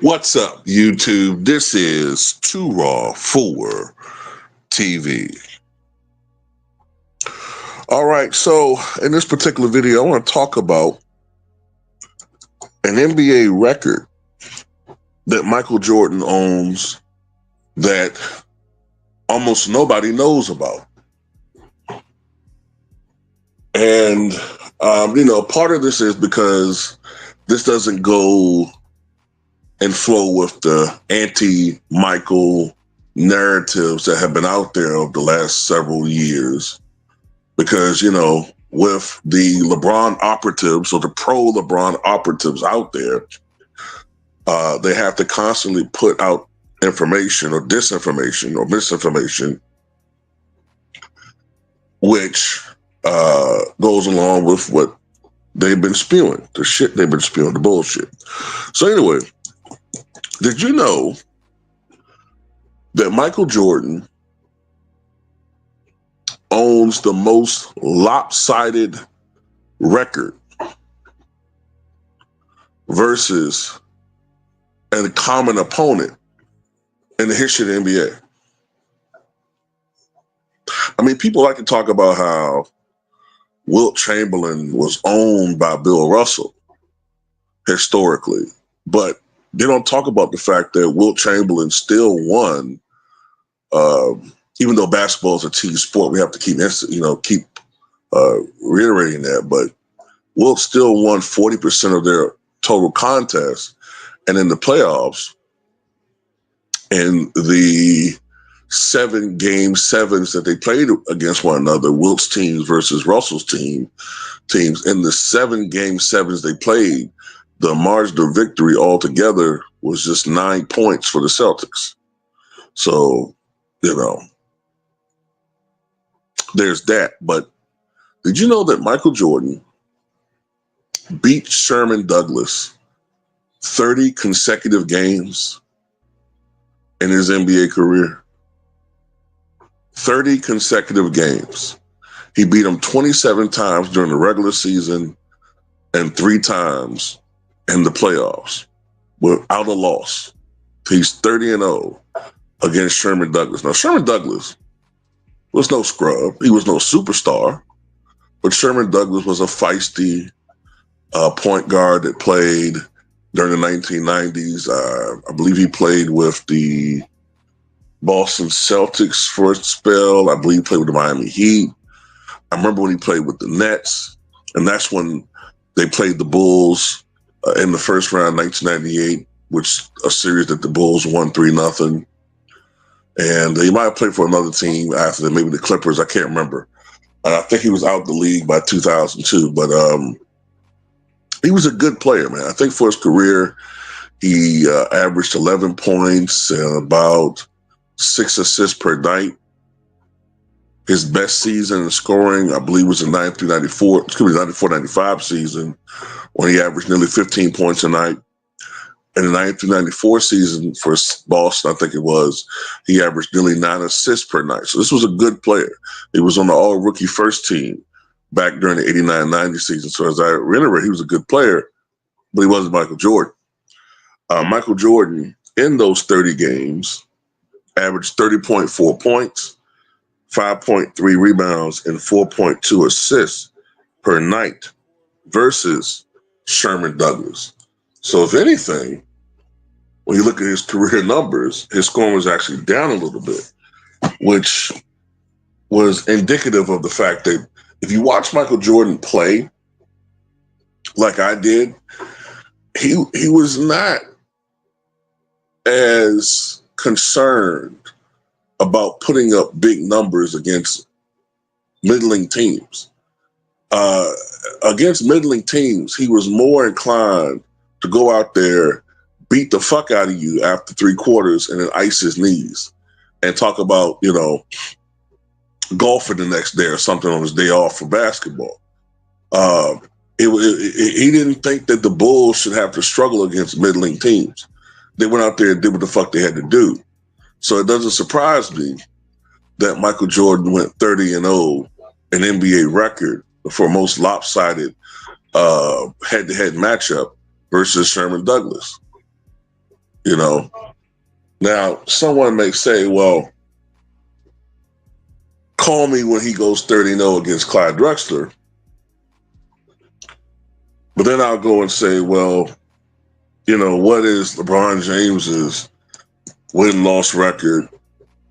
What's up, YouTube? This is Too Raw for TV. All right, so in this particular video, I want to talk about an NBA record that Michael Jordan owns that almost nobody knows about. And, part of this is because this doesn't go and flow with the anti-Michael narratives that have been out there over the last several years. Because, with the LeBron operatives or the pro-LeBron operatives out there, they have to constantly put out information or disinformation or misinformation, which goes along with what they've been spewing, the shit they've been spewing, the bullshit. So anyway, did you know that Michael Jordan owns the most lopsided record versus a common opponent in the history of the NBA? I mean, people like to talk about how Wilt Chamberlain was owned by Bill Russell historically, but they don't talk about the fact that Wilt Chamberlain still won. Even though basketball is a team sport, we have to keep reiterating that. But Wilt still won 40% of their total contests, and in the playoffs, in the 7 game sevens that they played against one another, Wilt's teams versus Russell's teams, in the 7 game sevens they played, the margin of victory altogether was just 9 points for the Celtics. So, there's that. But did you know that Michael Jordan beat Sherman Douglas 30 consecutive games in his NBA career? 30 consecutive games. He beat him 27 times during the regular season and 3 times in the playoffs without a loss. He's 30-0 against Sherman Douglas. Now, Sherman Douglas was no scrub. He was no superstar. But Sherman Douglas was a feisty point guard that played during the 1990s. I believe he played with the Boston Celtics for a spell. I believe he played with the Miami Heat. I remember when he played with the Nets, and that's when they played the Bulls in the first round, 1998, which a series that the Bulls won 3-0. And he might have played for another team after that, maybe the Clippers. I can't remember. I think he was out of the league by 2002, but he was a good player, man. I think for his career, he averaged 11 points and about 6 assists per night. His best season in scoring, I believe, was the 94-95 season, when he averaged nearly 15 points a night. In the 93-94 season for Boston, I think it was, he averaged nearly 9 assists per night. So this was a good player. He was on the all-rookie first team back during the 89-90 season. So as I reiterate, he was a good player, but he wasn't Michael Jordan. Michael Jordan, in those 30 games, averaged 30.4 points, 5.3 rebounds, and 4.2 assists per night versus Sherman Douglas. So if anything, when you look at his career numbers, his scoring was actually down a little bit, which was indicative of the fact that if you watch Michael Jordan play like I did, he was not as concerned about putting up big numbers against middling teams. Against middling teams, he was more inclined to go out there, beat the fuck out of you after 3 quarters, and then ice his knees and talk about, golfing the next day or something on his day off for basketball. He didn't think that the Bulls should have to struggle against middling teams. They went out there and did what the fuck they had to do. So it doesn't surprise me that Michael Jordan went 30-0, an NBA record for most lopsided head-to-head matchup versus Sherman Douglas. You know, now someone may say, well, call me when he goes 30-0 against Clyde Drexler. But then I'll go and say, well, what is LeBron James's win-loss record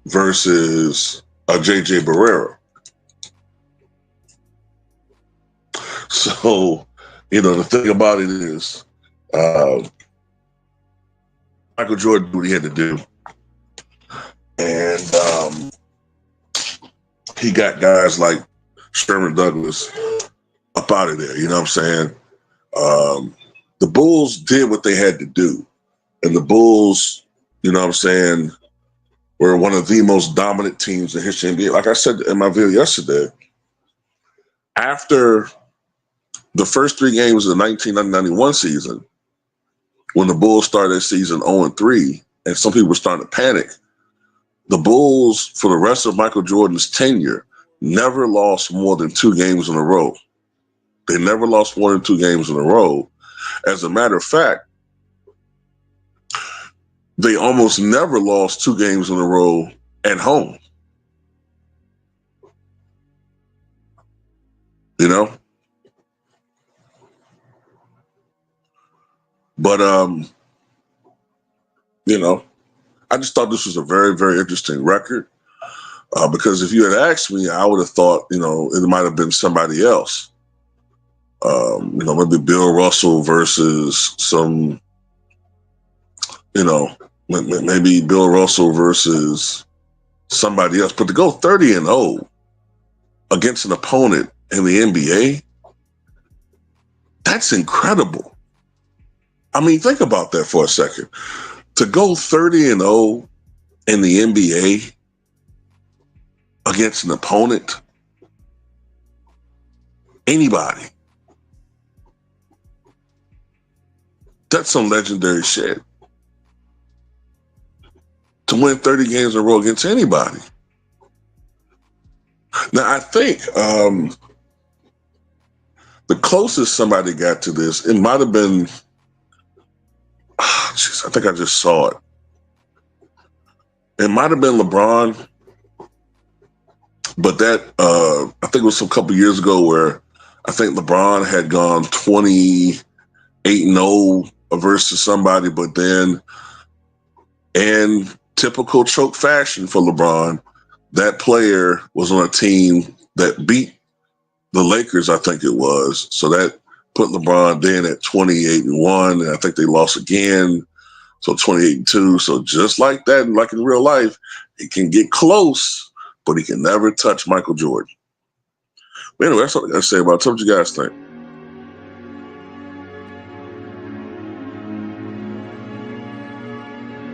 versus J.J. Barrera? So, the thing about it is, Michael Jordan did what he had to do. And he got guys like Sherman Douglas up out of there. You know what I'm saying? The Bulls did what they had to do. And the Bulls, you know what I'm saying, were one of the most dominant teams in history of the NBA. Like I said in my video yesterday, after the first 3 games of the 1991 season, when the Bulls started their season 0-3, and some people were starting to panic, the Bulls, for the rest of Michael Jordan's tenure, never lost more than 2 games in a row. They never lost more than 2 games in a row. As a matter of fact, they almost never lost 2 games in a row at home. But I just thought this was a very, very interesting record. Because if you had asked me, I would have thought, it might have been somebody else. Maybe Bill Russell versus some, maybe Bill Russell versus somebody else. But to go 30-0 against an opponent in the NBA, that's incredible. I mean, think about that for a second. To go 30-0 in the NBA against an opponent, anybody, that's some legendary shit. To win 30 games in a row against anybody. Now, I think the closest somebody got to this, it might have been, I think I just saw it. It might have been LeBron, but that, I think it was a couple years ago where I think LeBron had gone 28-0 versus somebody, but then in typical choke fashion for LeBron, that player was on a team that beat the Lakers, I think it was. So that put LeBron then at 28-1, and I think they lost again. So 28-2. So just like that, like in real life, he can get close, but he can never touch Michael Jordan. But anyway, that's all I got to say about it. What you guys think?